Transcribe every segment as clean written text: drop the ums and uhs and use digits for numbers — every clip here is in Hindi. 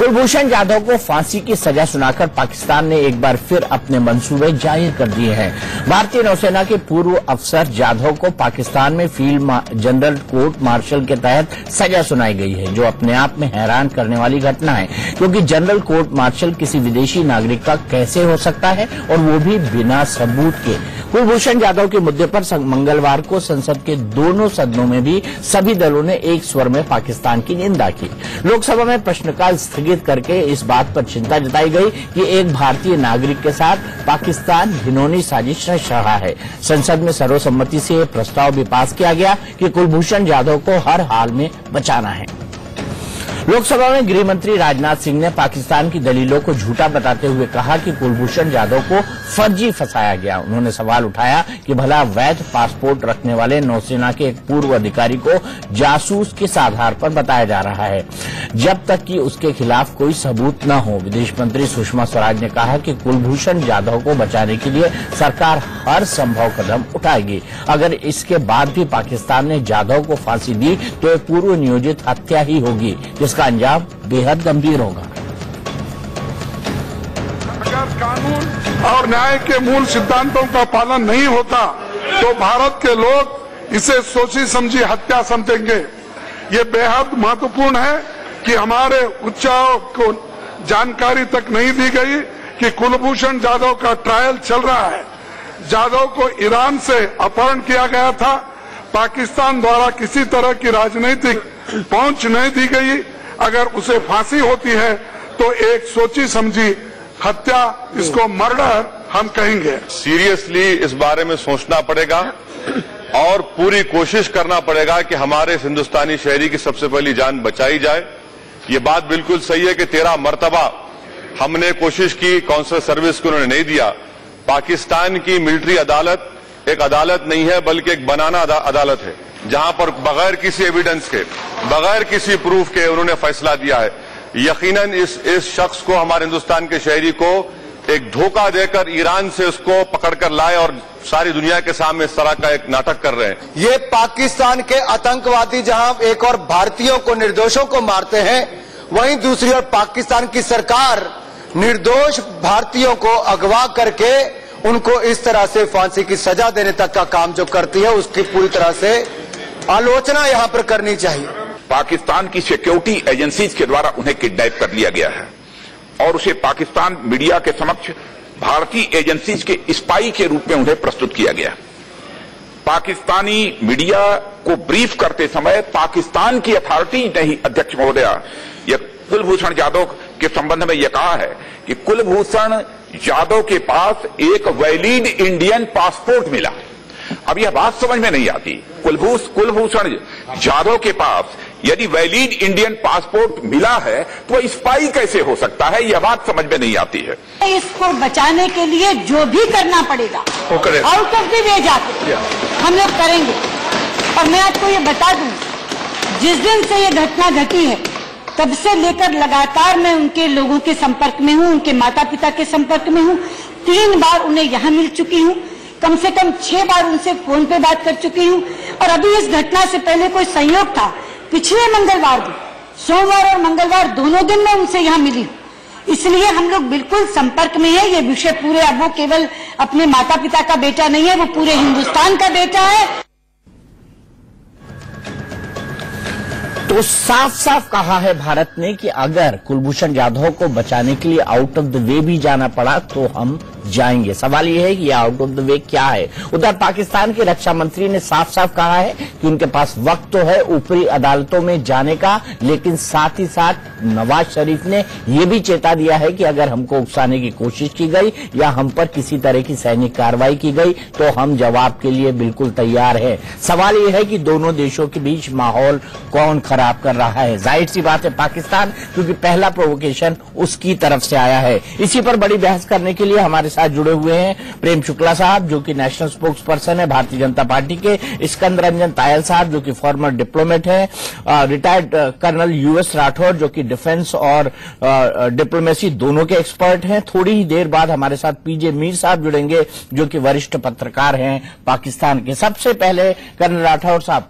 कुलभूषण जाधव को फांसी की सजा सुनाकर पाकिस्तान ने एक बार फिर अपने मंसूबे जाहिर कर दिए हैं। भारतीय नौसेना के पूर्व अफसर जाधव को पाकिस्तान में फील्ड जनरल कोर्ट मार्शल के तहत सजा सुनाई गई है, जो अपने आप में हैरान करने वाली घटना है, क्योंकि जनरल कोर्ट मार्शल किसी विदेशी नागरिक का कैसे हो सकता है, और वो भी बिना सबूत के। कुलभूषण जाधव के मुद्दे पर मंगलवार को संसद के दोनों सदनों में भी सभी दलों ने एक स्वर में पाकिस्तान की निंदा की। लोकसभा में प्रश्नकाल स्थगित करके इस बात पर चिंता जताई गई कि एक भारतीय नागरिक के साथ पाकिस्तान घिनौनी साजिश रच रहा है। संसद में सर्वसम्मति से यह प्रस्ताव भी पास किया गया कि कुलभूषण जाधव को हर हाल में बचाना है। लोकसभा में गृह मंत्री राजनाथ सिंह ने पाकिस्तान की दलीलों को झूठा बताते हुए कहा कि कुलभूषण जाधव को फर्जी फंसाया गया। उन्होंने सवाल उठाया कि भला वैध पासपोर्ट रखने वाले नौसेना के एक पूर्व अधिकारी को जासूस किस आधार पर बताया जा रहा है, जब तक कि उसके खिलाफ कोई सबूत न हो। विदेश मंत्री सुषमा स्वराज ने कहा कि कुलभूषण जाधव को बचाने के लिए सरकार हर संभव कदम उठाएगी। अगर इसके बाद भी पाकिस्तान ने जाधव को फांसी दी तो एक पूर्व नियोजित हत्या ही होगी, जिसका अंजाम बेहद गंभीर होगा। अगर कानून और न्याय के मूल सिद्धांतों का पालन नहीं होता तो भारत के लोग इसे सोची समझी हत्या समझेंगे। ये बेहद महत्वपूर्ण है कि हमारे उच्चायों को जानकारी तक नहीं दी गई कि कुलभूषण जाधव का ट्रायल चल रहा है। जाधव को ईरान से अपहरण किया गया था। पाकिस्तान द्वारा किसी तरह की राजनीतिक पहुंच नहीं दी गई। अगर उसे फांसी होती है तो एक सोची समझी हत्या, इसको मर्डर हम कहेंगे। सीरियसली इस बारे में सोचना पड़ेगा और पूरी कोशिश करना पड़ेगा कि हमारे हिंदुस्तानी शहरी की सबसे पहली जान बचाई जाए। ये बात बिल्कुल सही है कि 13 मर्तबा हमने कोशिश की, काउंसलर सर्विस को उन्होंने नहीं दिया। पाकिस्तान की मिलिट्री अदालत एक अदालत नहीं है, बल्कि एक बनाना अदालत है, जहां पर बगैर किसी एविडेंस के, बगैर किसी प्रूफ के उन्होंने फैसला दिया है। यकीनन इस शख्स को, हमारे हिंदुस्तान के शहरी को एक धोखा देकर ईरान से उसको पकड़कर लाए और सारी दुनिया के सामने इस तरह का एक नाटक कर रहे हैं। ये पाकिस्तान के आतंकवादी जहां एक और भारतीयों को, निर्दोषों को मारते हैं, वहीं दूसरी ओर पाकिस्तान की सरकार निर्दोष भारतीयों को अगवा करके उनको इस तरह से फांसी की सजा देने तक का काम जो करती है, उसकी पूरी तरह से आलोचना यहां पर करनी चाहिए। पाकिस्तान की सिक्योरिटी एजेंसीज के द्वारा उन्हें किडनैप कर लिया गया है और उसे पाकिस्तान मीडिया के समक्ष भारतीय एजेंसीज के स्पाई के रूप में उन्हें प्रस्तुत किया गया। पाकिस्तानी मीडिया को ब्रीफ करते समय पाकिस्तान की अथॉरिटी ने ही, अध्यक्ष महोदया, यह कुलभूषण जाधव के संबंध में यह कहा है कि कुलभूषण जाधव के पास एक वैलिड इंडियन पासपोर्ट मिला। अब यह बात समझ में नहीं आती। कुलभूषण जाधव के पास यदि वैलिड इंडियन पासपोर्ट मिला है तो वह स्पाई कैसे हो सकता है, यह बात समझ में नहीं आती है। इसको बचाने के लिए जो भी करना पड़ेगा आउट ऑफ द वे जाके हम लोग करेंगे। और मैं आपको ये बता दूं, जिस दिन से ये घटना घटी है तब से लेकर लगातार मैं उनके लोगों के संपर्क में हूं, उनके माता पिता के संपर्क में हूं। 3 बार उन्हें यहां मिल चुकी हूं, कम से कम 6 बार उनसे फोन पे बात कर चुकी हूं। और अभी इस घटना से पहले कोई संयोग था, पिछले मंगलवार भी, सोमवार और मंगलवार दोनों दिन मैं उनसे यहां मिली हूं। इसलिए हम लोग बिल्कुल संपर्क में है। ये विषय पूरे, अब वो केवल अपने माता पिता का बेटा नहीं है, वो पूरे हिंदुस्तान का बेटा है। तो साफ साफ कहा है भारत ने कि अगर कुलभूषण जाधव को बचाने के लिए आउट ऑफ द वे भी जाना पड़ा तो हम जाएंगे। सवाल यह है कि यह आउट ऑफ द वे क्या है। उधर पाकिस्तान के रक्षा मंत्री ने साफ साफ कहा है कि उनके पास वक्त तो है ऊपरी अदालतों में जाने का, लेकिन साथ ही साथ नवाज शरीफ ने यह भी चेता दिया है कि अगर हमको उकसाने की कोशिश की गई या हम पर किसी तरह की सैनिक कार्रवाई की गई तो हम जवाब के लिए बिल्कुल तैयार है। सवाल यह है कि दोनों देशों के बीच माहौल कौन खराब कर रहा है। जाहिर सी बात है पाकिस्तान, क्योंकि पहला प्रोवोकेशन उसकी तरफ से आया है। इसी पर बड़ी बहस करने के लिए हमारे साथ जुड़े हुए हैं प्रेम शुक्ला साहब, जो कि नेशनल स्पोक्स पर्सन है भारतीय जनता पार्टी के, स्कंद रंजन तायल साहब, जो कि फॉर्मर डिप्लोमेट है, रिटायर्ड कर्नल यूएस राठौर, जो कि डिफेंस और डिप्लोमेसी दोनों के एक्सपर्ट हैं। थोड़ी ही देर बाद हमारे साथ पीजे मीर साहब जुड़ेंगे, जो कि वरिष्ठ पत्रकार हैं पाकिस्तान के। सबसे पहले कर्नल राठौर साहब,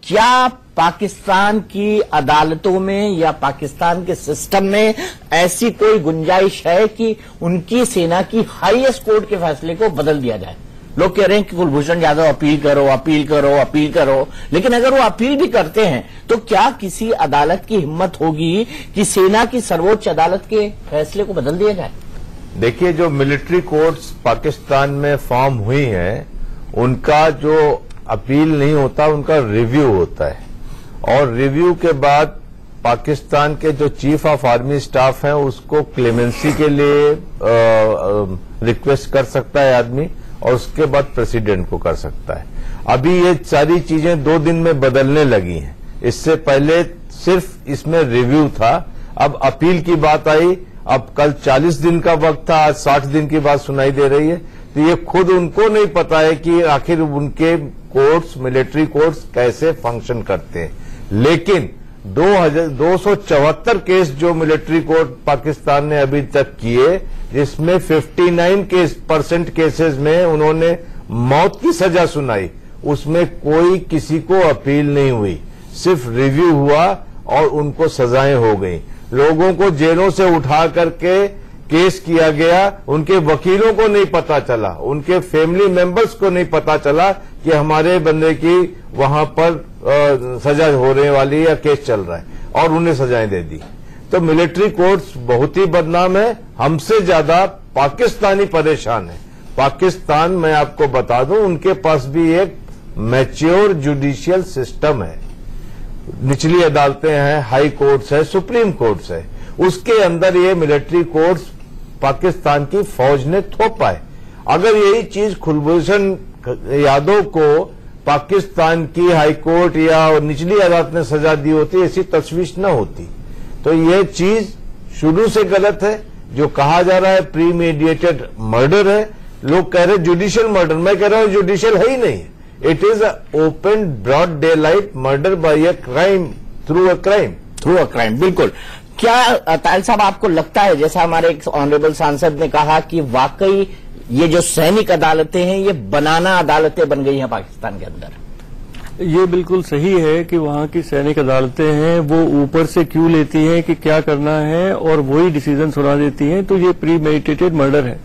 क्या पाकिस्तान की अदालतों में या पाकिस्तान के सिस्टम में ऐसी कोई गुंजाइश है कि उनकी सेना की हाईएस्ट कोर्ट के फैसले को बदल दिया जाए? लोग कह रहे हैं कि कुलभूषण यादव अपील करो, अपील करो, अपील करो, लेकिन अगर वो अपील भी करते हैं तो क्या किसी अदालत की हिम्मत होगी कि सेना की सर्वोच्च अदालत के फैसले को बदल दिया जाए? देखिए, जो मिलिट्री कोर्ट्स पाकिस्तान में फॉर्म हुई हैं, उनका जो अपील नहीं होता, उनका रिव्यू होता है, और रिव्यू के बाद पाकिस्तान के जो चीफ ऑफ आर्मी स्टाफ हैं उसको क्लेमेंसी के लिए रिक्वेस्ट कर सकता है आदमी, और उसके बाद प्रेसिडेंट को कर सकता है। अभी ये सारी चीजें 2 दिन में बदलने लगी हैं। इससे पहले सिर्फ इसमें रिव्यू था, अब अपील की बात आई। अब कल 40 दिन का वक्त था, आज 60 दिन की बात सुनाई दे रही है। तो ये खुद उनको नहीं पता है कि आखिर उनके कोर्ट्स, मिलिट्री कोर्ट्स कैसे फंक्शन करते हैं। लेकिन 274 केस जो मिलिट्री कोर्ट पाकिस्तान ने अभी तक किए, जिसमें 59% केसेस में उन्होंने मौत की सजा सुनाई, उसमें कोई किसी को अपील नहीं हुई, सिर्फ रिव्यू हुआ और उनको सजाएं हो गई। लोगों को जेलों से उठा करके केस किया गया, उनके वकीलों को नहीं पता चला, उनके फैमिली मेंबर्स को नहीं पता चला कि हमारे बंदे की वहां पर सजा होने वाली या केस चल रहा है, और उन्हें सजाएं दे दी। तो मिलिट्री कोर्ट्स बहुत ही बदनाम है। हमसे ज्यादा पाकिस्तानी परेशान है। पाकिस्तान, मैं आपको बता दूं, उनके पास भी एक मैच्योर जुडिशियल सिस्टम है। निचली अदालतें हैं, हाई कोर्ट्स है, सुप्रीम कोर्ट्स है, उसके अंदर ये मिलिट्री कोर्ट्स पाकिस्तान की फौज ने थोपा है। अगर यही चीज कुलभूषण यादव को पाकिस्तान की हाई कोर्ट या निचली अदालत ने सजा दी होती, ऐसी तशवीश न होती। तो ये चीज शुरू से गलत है। जो कहा जा रहा है प्रीमेडिएटेड मर्डर है, लोग कह रहे हैं जुडिशियल मर्डर, मैं कह रहा हूं जुडिशियल है ही नहीं। It is a open broad daylight murder by a crime through a crime. बिल्कुल। क्या तायल साहब, आपको लगता है, जैसा हमारे एक ऑनरेबल सांसद ने कहा, कि वाकई ये जो सैनिक अदालतें हैं ये बनाना अदालतें बन गई हैं पाकिस्तान के अंदर? ये बिल्कुल सही है कि वहां की सैनिक अदालतें हैं वो ऊपर से क्यों लेती हैं कि क्या करना है और वही डिसीजन सुना देती हैं। तो ये प्रीमेडिटेटेड मर्डर है।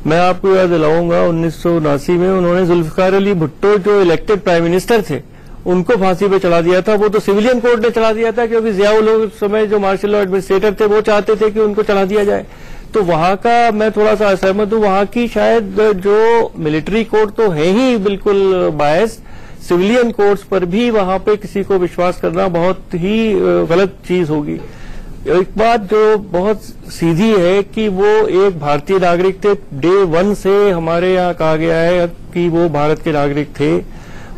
मैं आपको याद दिलाऊंगा 1979 में उन्होंने जुल्फिकार अली भुट्टो जो इलेक्टेड प्राइम मिनिस्टर थे उनको फांसी पे चढ़ा दिया था। वो तो सिविलियन कोर्ट ने चढ़ा दिया था, क्योंकि जियाउल हक उस समय जो मार्शल लॉ एडमिनिस्ट्रेटर थे वो चाहते थे कि उनको चढ़ा दिया जाए। तो वहां का मैं थोड़ा सा असहमत हूं। वहां की शायद जो मिलिट्री कोर्ट तो है ही बिल्कुल बायस, सिविलियन कोर्ट्स पर भी वहां पे किसी को विश्वास करना बहुत ही गलत चीज होगी। एक बात जो बहुत सीधी है कि वो एक भारतीय नागरिक थे। डे 1 से हमारे यहाँ कहा गया है कि वो भारत के नागरिक थे।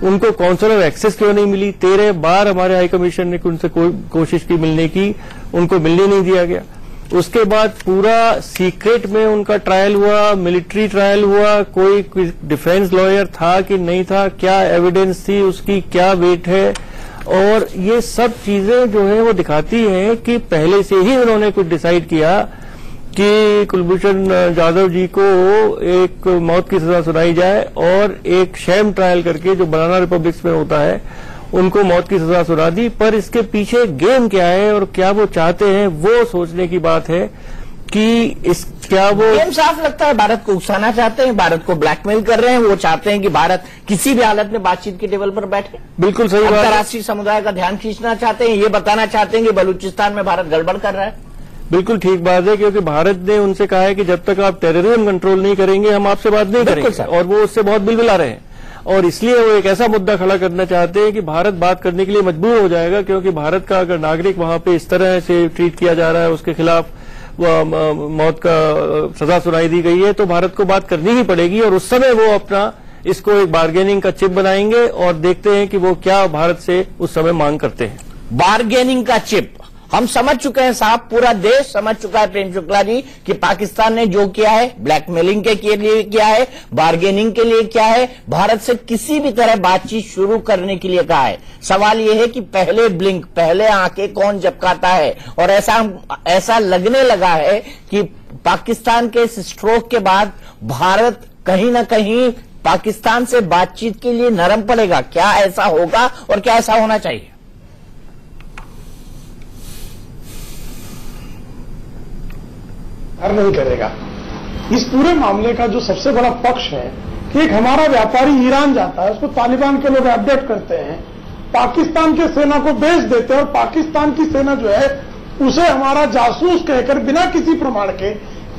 उनको काउंसलर एक्सेस क्यों नहीं मिली? 13 बार हमारे हाई कमीशन ने उनसे कोशिश की मिलने की, उनको मिलने नहीं दिया गया। उसके बाद पूरा सीक्रेट में उनका ट्रायल हुआ, मिलिट्री ट्रायल हुआ। कोई डिफेंस लॉयर था कि नहीं था, क्या एविडेंस थी, उसकी क्या वेट है, और ये सब चीजें जो है वो दिखाती हैं कि पहले से ही उन्होंने कुछ डिसाइड किया कि कुलभूषण जाधव जी को एक मौत की सजा सुनाई जाए, और एक शैम ट्रायल करके जो बनाना रिपब्लिक्स में होता है उनको मौत की सजा सुना दी। पर इसके पीछे गेम क्या है और क्या वो चाहते हैं, वो सोचने की बात है कि क्या वो गेम साफ लगता है। भारत को उकसाना चाहते हैं, भारत को ब्लैकमेल कर रहे हैं। वो चाहते हैं कि भारत किसी भी हालत में बातचीत के टेबल पर बैठे। बिल्कुल सही बात। अंतर्राष्ट्रीय समुदाय का ध्यान खींचना चाहते हैं, ये बताना चाहते हैं कि बलूचिस्तान में भारत गड़बड़ कर रहा है। बिल्कुल ठीक बात है, क्योंकि भारत ने उनसे कहा है कि जब तक आप टेररिज्म कंट्रोल नहीं करेंगे हम आपसे बात नहीं करेंगे, और वो उससे बहुत बिलबिला रहे हैं। और इसलिए वो एक ऐसा मुद्दा खड़ा करना चाहते हैं कि भारत बात करने के लिए मजबूर हो जाएगा, क्योंकि भारत का अगर नागरिक वहां पे इस तरह से ट्रीट किया जा रहा है, उसके खिलाफ मौत का सजा सुनाई दी गई है, तो भारत को बात करनी ही पड़ेगी। और उस समय वो अपना इसको एक बार्गेनिंग का चिप बनाएंगे, और देखते हैं कि वो क्या भारत से उस समय मांग करते हैं। बार्गेनिंग का चिप हम समझ चुके हैं साहब, पूरा देश समझ चुका है प्रेम शुक्ला जी कि पाकिस्तान ने जो किया है ब्लैकमेलिंग के लिए किया है, बार्गेनिंग के लिए किया है, भारत से किसी भी तरह बातचीत शुरू करने के लिए कहा है। सवाल यह है कि पहले ब्लिंक, पहले आंखें कौन झपकाता है, और ऐसा लगने लगा है कि पाकिस्तान के इस स्ट्रोक के बाद भारत कहीं ना कहीं पाकिस्तान से बातचीत के लिए नरम पड़ेगा? क्या ऐसा होगा और क्या ऐसा होना चाहिए? नहीं करेगा। इस पूरे मामले का जो सबसे बड़ा पक्ष है कि एक हमारा व्यापारी ईरान जाता है, उसको तालिबान के लोग अपडेट करते हैं, पाकिस्तान के सेना को बेच देते हैं और पाकिस्तान की सेना जो है उसे हमारा जासूस कहकर बिना किसी प्रमाण के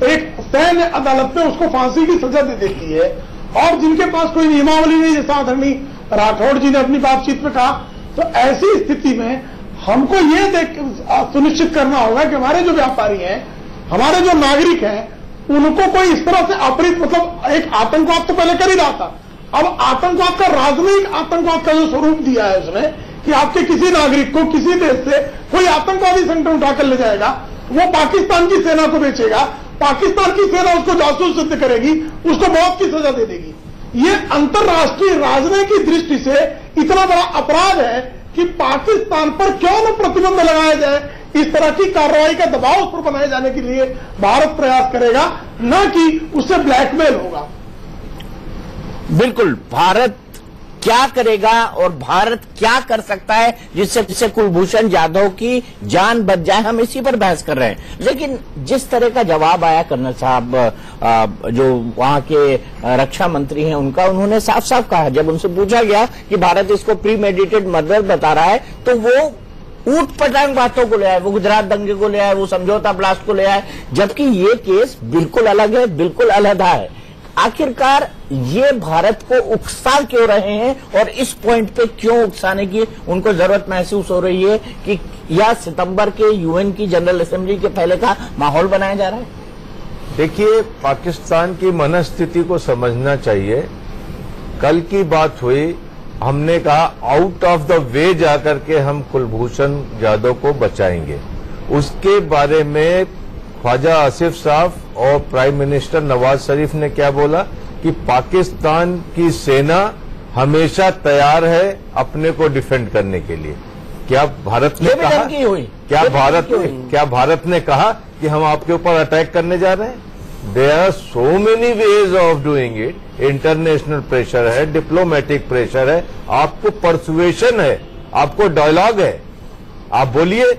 एक सैन्य अदालत में उसको फांसी की सजा दे देती है। और जिनके पास कोई नियमावली नहीं, जैसा आदरणीय राठौड़ जी ने अपनी बातचीत में कहा, तो ऐसी स्थिति में हमको ये सुनिश्चित करना होगा कि हमारे जो व्यापारी हैं, हमारे जो नागरिक हैं, उनको कोई इस तरह से अपरित, मतलब एक आतंकवाद तो पहले कर ही रहा था, अब आतंकवाद का राजनयिक आतंकवाद का जो स्वरूप दिया है उसने कि आपके किसी नागरिक को किसी देश से कोई आतंकवादी संगठन उठाकर ले जाएगा, वो पाकिस्तान की सेना को बेचेगा, पाकिस्तान की सेना उसको जासूस सिद्ध करेगी, उसको मौत की सजा दे देगी। ये अंतर्राष्ट्रीय राजनीति की दृष्टि से इतना बड़ा अपराध है कि पाकिस्तान पर क्यों न प्रतिबंध लगाया जाए। इस तरह की कार्रवाई का दबाव उस पर बनाए जाने के लिए भारत प्रयास करेगा, न कि उससे ब्लैकमेल होगा। बिल्कुल, भारत क्या करेगा और भारत क्या कर सकता है जिससे कुलभूषण जाधव की जान बच जाए, हम इसी पर बहस कर रहे हैं। लेकिन जिस तरह का जवाब आया कर्नल साहब जो वहां के रक्षा मंत्री हैं उनका, उन्होंने साफ साफ कहा, जब उनसे पूछा गया कि भारत इसको प्रीमेडिटेड मर्डर बता रहा है, तो वो ऊट पटांग बातों को ले आए, वो गुजरात दंगे को ले आए, वो समझौता ब्लास्ट को ले आए, जबकि ये केस बिल्कुल अलग है, बिल्कुल अलहदा है। आखिरकार ये भारत को उकसा क्यों रहे हैं और इस पॉइंट पे क्यों उकसाने की उनको जरूरत महसूस हो रही है कि या सितंबर के यूएन की जनरल असेंबली के पहले का माहौल बनाया जा रहा है? देखिए, पाकिस्तान की मनस्थिति को समझना चाहिए। कल की बात हुई, हमने कहा आउट ऑफ द वे जाकर के हम कुलभूषण जाधव को बचाएंगे। उसके बारे में ख्वाजा आसिफ साहब और प्राइम मिनिस्टर नवाज शरीफ ने क्या बोला कि पाकिस्तान की सेना हमेशा तैयार है अपने को डिफेंड करने के लिए। क्या भारत ने कहा, क्या भारत ने कहा कि हम आपके ऊपर अटैक करने जा रहे हैं? There are so many ways of doing it. International pressure है, डिप्लोमेटिक प्रेशर है, आपको परसुएशन है, आपको डायलॉग है। आप बोलिए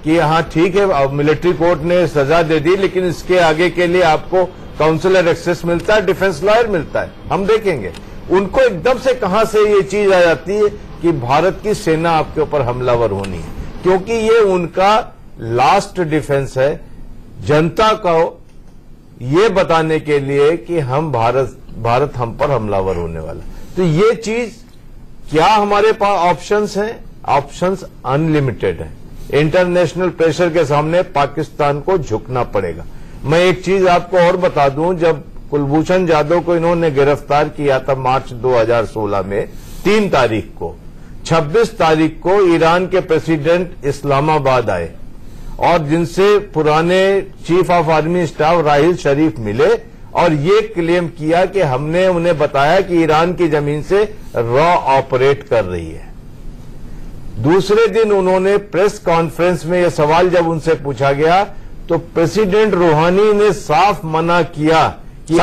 कि हाँ ठीक है, अब मिलिट्री कोर्ट ने सजा दे दी, लेकिन इसके आगे के लिए आपको काउंसलर एक्सेस मिलता है, डिफेंस लॉयर मिलता है, हम देखेंगे। उनको एकदम से कहां से ये चीज आ जाती है कि भारत की सेना आपके ऊपर हमलावर होनी है, क्योंकि ये उनका लास्ट डिफेंस है जनता को ये बताने के लिए कि हम भारत हम पर हमलावर होने वाला। तो ये चीज, क्या हमारे पास ऑप्शंस हैं? ऑप्शंस अनलिमिटेड हैं। इंटरनेशनल प्रेशर के सामने पाकिस्तान को झुकना पड़ेगा। मैं एक चीज आपको और बता दूं, जब कुलभूषण जाधव को इन्होंने गिरफ्तार किया था मार्च 2016 में 3 तारीख को, 26 तारीख को ईरान के प्रेसिडेंट इस्लामाबाद आए और जिनसे पुराने chief of army staff Raheel Sharif मिले और ये क्लेम किया कि हमने उन्हें बताया कि ईरान की जमीन से रॉ ऑपरेट कर रही है। दूसरे दिन उन्होंने प्रेस कॉन्फ्रेंस में यह सवाल जब उनसे पूछा गया तो प्रेसिडेंट रूहानी ने साफ मना किया कि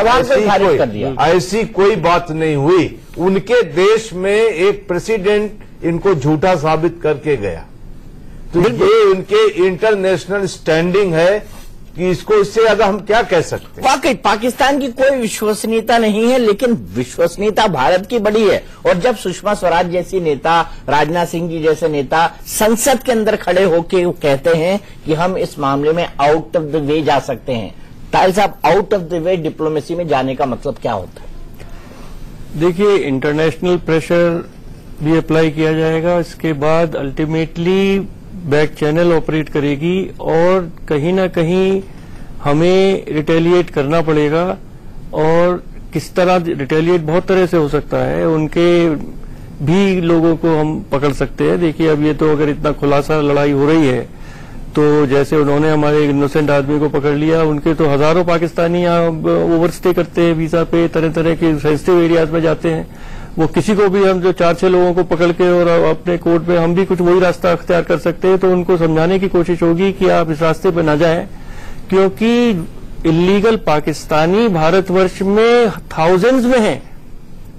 ऐसी कोई बात नहीं हुई। उनके देश में एक प्रेसिडेंट इनको झूठा साबित करके गया। तो ये उनके इंटरनेशनल स्टैंडिंग है कि इसको इससे ज्यादा हम क्या कह सकते हैं। वाकई पाकिस्तान की कोई विश्वसनीयता नहीं है, लेकिन विश्वसनीयता भारत की बड़ी है। और जब सुषमा स्वराज जैसी नेता, राजनाथ सिंह जी जैसे नेता संसद के अंदर खड़े होकर कहते हैं कि हम इस मामले में आउट ऑफ द वे जा सकते हैं, ताहिर साहब, out of the way diplomacy में जाने का मतलब क्या होता है? देखिए, इंटरनेशनल प्रेशर भी अप्लाई किया जाएगा, इसके बाद अल्टीमेटली बैक चैनल ऑपरेट करेगी और कहीं ना कहीं हमें रिटेलिएट करना पड़ेगा। और किस तरह रिटेलिएट बहुत तरह से हो सकता है, उनके भी लोगों को हम पकड़ सकते हैं। देखिए, अब ये तो अगर इतना खुलासा लड़ाई हो रही है तो जैसे उन्होंने हमारे इनोसेंट आदमी को पकड़ लिया, उनके तो हजारों पाकिस्तानी यहाँ ओवरस्टे करते हैं वीजा पे, तरह तरह के सेंसिटिव एरियाज में जाते हैं। वो किसी को भी हम जो 4-6 लोगों को पकड़ के और अपने कोर्ट में हम भी कुछ वही रास्ता अख्तियार कर सकते हैं। तो उनको समझाने की कोशिश होगी कि आप इस रास्ते पर न जाएं, क्योंकि इलीगल पाकिस्तानी भारतवर्ष में थाउजेंड्स में हैं।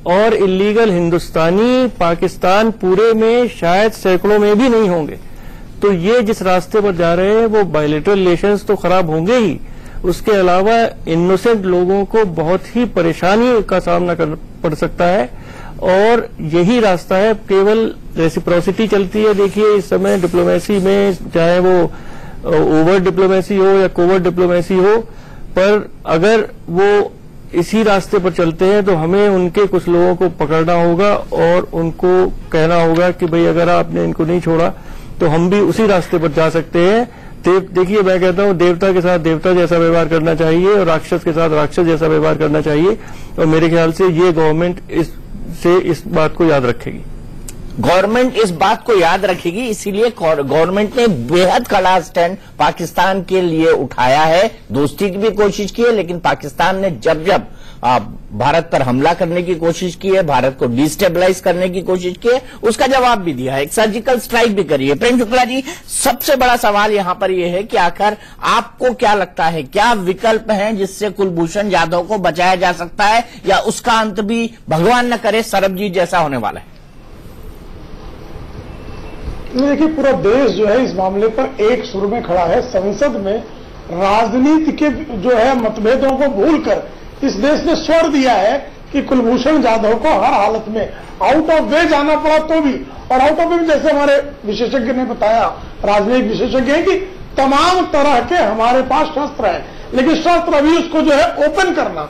और इलीगल हिंदुस्तानी पाकिस्तान पूरे में शायद सैकड़ों में भी नहीं होंगे। तो ये जिस रास्ते पर जा रहे हैं वो बायलैटरल रिलेशंस तो खराब होंगे ही, उसके अलावा इनोसेंट लोगों को बहुत ही परेशानी का सामना करना पड़ सकता है। और यही रास्ता है, केवल रेसिप्रोसिटी चलती है। देखिए इस समय डिप्लोमेसी में, चाहे वो ओवर डिप्लोमेसी हो या कोवर्ट डिप्लोमेसी हो, पर अगर वो इसी रास्ते पर चलते हैं तो हमें उनके कुछ लोगों को पकड़ना होगा और उनको कहना होगा कि भाई अगर आपने इनको नहीं छोड़ा तो हम भी उसी रास्ते पर जा सकते हैं। देखिए मैं कहता हूं देवता के साथ देवता जैसा व्यवहार करना चाहिए और राक्षस के साथ राक्षस जैसा व्यवहार करना चाहिए। और मेरे ख्याल से ये गवर्नमेंट इस बात को याद रखेगी। गवर्नमेंट इस बात को याद रखेगी, इसीलिए गवर्नमेंट ने बेहद कड़ा स्टैंड पाकिस्तान के लिए उठाया है। दोस्ती की भी कोशिश की है, लेकिन पाकिस्तान ने जब जब भारत पर हमला करने की कोशिश की है, भारत को डिस्टेबलाइज करने की कोशिश की है, उसका जवाब भी दिया है, एक सर्जिकल स्ट्राइक भी करी है। प्रेम शुक्ला जी, सबसे बड़ा सवाल यहां पर यह है कि आखिर आपको क्या लगता है, क्या विकल्प हैं जिससे कुलभूषण जाधव को बचाया जा सकता है, या उसका अंत भी भगवान न करे सरबजीत जैसा होने वाला है? देखिए पूरा देश जो है इस मामले पर एक सुर में खड़ा है। संसद में राजनीति के जो है मतभेदों को भूलकर इस देश ने स्वर दिया है कि कुलभूषण जाधव को हर हालत में आउट ऑफ वे जाना पड़ा तो भी, और आउट ऑफ वे जैसे हमारे विशेषज्ञ ने बताया, राजनीतिक विशेषज्ञ है कि तमाम तरह के हमारे पास शस्त्र हैं, लेकिन शस्त्र अभी उसको जो है ओपन करना,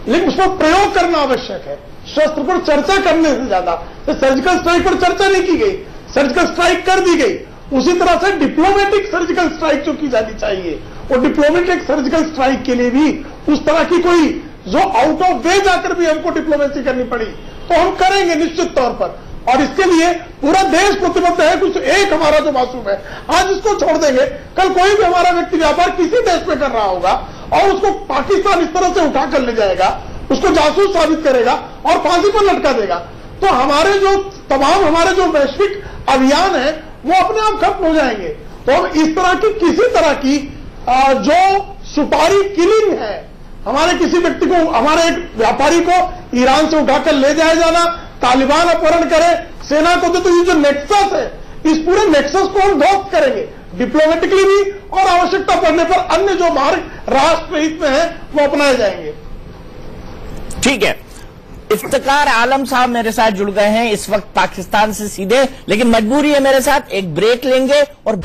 लेकिन उसको प्रयोग करना आवश्यक है। शस्त्र पर चर्चा करने से ज्यादा सर्जिकल स्ट्राइक पर चर्चा नहीं की गई, सर्जिकल स्ट्राइक कर दी गई। उसी तरह से डिप्लोमेटिक सर्जिकल स्ट्राइक जो की जानी चाहिए, और डिप्लोमेटिक सर्जिकल स्ट्राइक के लिए भी उस तरह की कोई जो आउट ऑफ वे जाकर भी हमको डिप्लोमेसी करनी पड़ी तो हम करेंगे निश्चित तौर पर। और इसके लिए पूरा देश प्रतिबद्ध है। कुछ एक हमारा जो मासूम है आज इसको छोड़ देंगे, कल कोई भी हमारा व्यक्ति व्यापार किसी देश में कर रहा होगा और उसको पाकिस्तान इस तरह से उठा कर ले जाएगा, उसको जासूस साबित करेगा और फांसी पर लटका देगा, तो हमारे जो तमाम हमारे जो वैश्विक अभियान है वो अपने आप खत्म हो जाएंगे। तो हम इस तरह की किसी तरह की जो सुपारी किलिंग है, हमारे किसी व्यक्ति को, हमारे एक व्यापारी को ईरान से उठाकर ले जाया जाना, तालिबान अपहरण करे, सेना को तो ये जो नेक्सस है, इस पूरे नेक्सस को हम ध्वस्त करेंगे डिप्लोमेटिकली भी, और आवश्यकता पड़ने पर अन्य जो मार्ग राष्ट्र हित में है वो अपनाए जाएंगे। ठीक है, इफ्तिकार आलम साहब मेरे साथ जुड़ गए हैं इस वक्त पाकिस्तान से सीधे, लेकिन मजबूरी है मेरे साथ, एक ब्रेक लेंगे और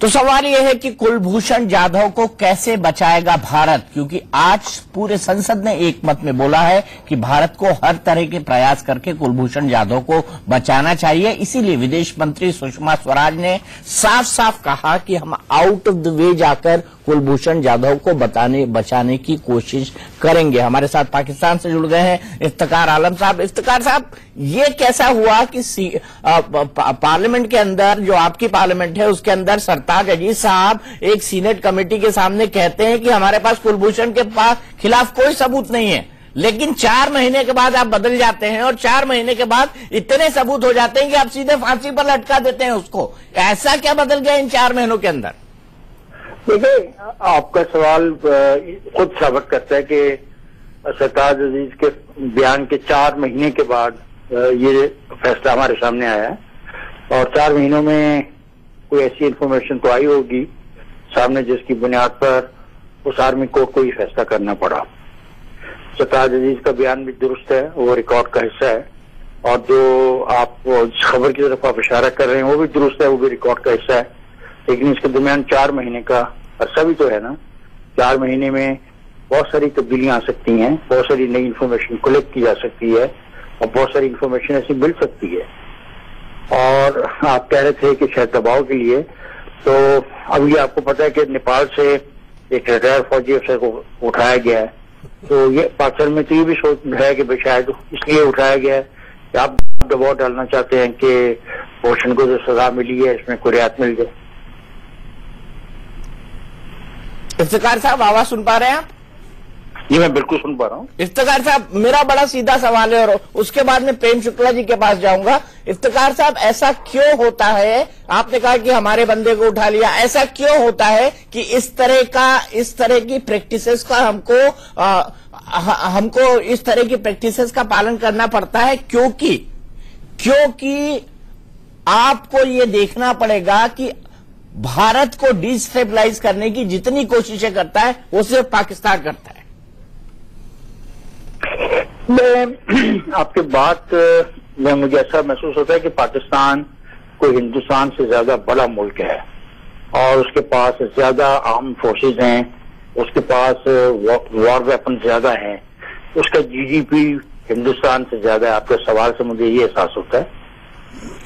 तो सवाल यह है कि कुलभूषण जाधव को कैसे बचाएगा भारत, क्योंकि आज पूरे संसद ने एक मत में बोला है कि भारत को हर तरह के प्रयास करके कुलभूषण जाधव को बचाना चाहिए। इसीलिए विदेश मंत्री सुषमा स्वराज ने साफ साफ कहा कि हम आउट ऑफ द वे जाकर कुलभूषण जाधव को बचाने की कोशिश करेंगे। हमारे साथ पाकिस्तान से जुड़ गए हैं इफ्तिकार आलम साहब। इफ्तिकार साहब, ये कैसा हुआ कि पार्लियामेंट के अंदर, जो आपकी पार्लियामेंट है उसके अंदर, सरताज अजीज साहब एक सीनेट कमेटी के सामने कहते हैं कि हमारे पास कुलभूषण के खिलाफ कोई सबूत नहीं है, लेकिन 4 महीने के बाद आप बदल जाते हैं और 4 महीने के बाद इतने सबूत हो जाते हैं कि आप सीधे फांसी पर लटका देते हैं उसको। ऐसा क्या बदल गया इन 4 महीनों के अंदर? देखिए, आपका सवाल खुद साबित करता है कि सरताज अजीज के बयान के 4 महीने के बाद ये फैसला हमारे सामने आया है, और 4 महीनों में कोई ऐसी इन्फॉर्मेशन तो आई होगी सामने जिसकी बुनियाद पर उस आर्मी कोर्ट को ही फैसला करना पड़ा। सरताज अजीज का बयान भी दुरुस्त है, वो रिकॉर्ड का हिस्सा है, और जो आप खबर की तरफ आप इशारा कर रहे हैं वो भी दुरुस्त है, वो भी रिकॉर्ड का हिस्सा है। लेकिन इसके दरमियान 4 महीने का अरसा भी तो है ना। 4 महीने में बहुत सारी तब्दीलियां आ सकती हैं, बहुत सारी नई इन्फॉर्मेशन कलेक्ट की जा सकती है, और बहुत सारी इन्फॉर्मेशन ऐसी मिल सकती है। और आप कह रहे थे कि शायद दबाव के लिए, तो अभी आपको पता है कि नेपाल से एक रिटायर्ड फौजी अफसर को उठाया गया है, तो ये पाकिस्तान में तो ये भी सोच है कि शायद इसलिए उठाया गया है कि आप दबाव डालना चाहते हैं कि भूषण को जो सजा मिली है इसमें कोई रियायत मिल जाए। इफ्तिकार साहब, आवाज सुन पा रहे हैं आप? ये मैं बिल्कुल सुन पा रहा हूँ। इफ्तिकार साहब, मेरा बड़ा सीधा सवाल है और उसके बाद में प्रेम शुक्ला जी के पास जाऊंगा। इफ्तिकार साहब, ऐसा क्यों होता है, आपने कहा कि हमारे बंदे को उठा लिया, ऐसा क्यों होता है कि इस तरह की प्रैक्टिसेस का हमको इस तरह की प्रैक्टिसेस का पालन करना पड़ता है? क्योंकि आपको ये देखना पड़ेगा कि भारत को डिस्टेबलाइज करने की जितनी कोशिशें करता है वो सिर्फ पाकिस्तान करता है। मैं आपकी बात में मुझे ऐसा महसूस होता है कि पाकिस्तान कोई हिंदुस्तान से ज्यादा बड़ा मुल्क है और उसके पास ज्यादा आर्म फोर्सेज हैं, उसके पास वॉर वेपन ज्यादा हैं, उसका जीडीपी हिंदुस्तान से ज्यादा है। आपके सवाल से मुझे ये एहसास होता है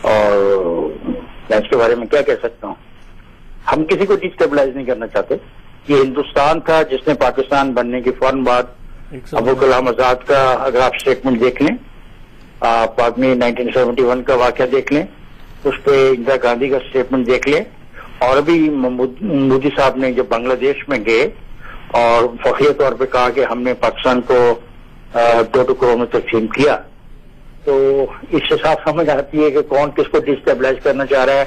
और मैं इसके बारे में क्या कह सकता हूँ। हम किसी को डिस्टेबलाइज नहीं करना चाहते। ये हिंदुस्तान था जिसने पाकिस्तान बनने के फौरन बाद अबुल कलाम आजाद का अगर आप स्टेटमेंट देख लें, आप आदमी 1971 का वाकया देख लें, उस पर इंदिरा गांधी का स्टेटमेंट देख लें, और अभी मोदी साहब ने जब बांग्लादेश में गए और फखिया तौर पे कहा कि हमने पाकिस्तान को 2 टुकड़ों में तकसीम किया, तो इससे साफ समझ आती है कि कौन किसको डिस्टेबलाइज करना चाह रहा है,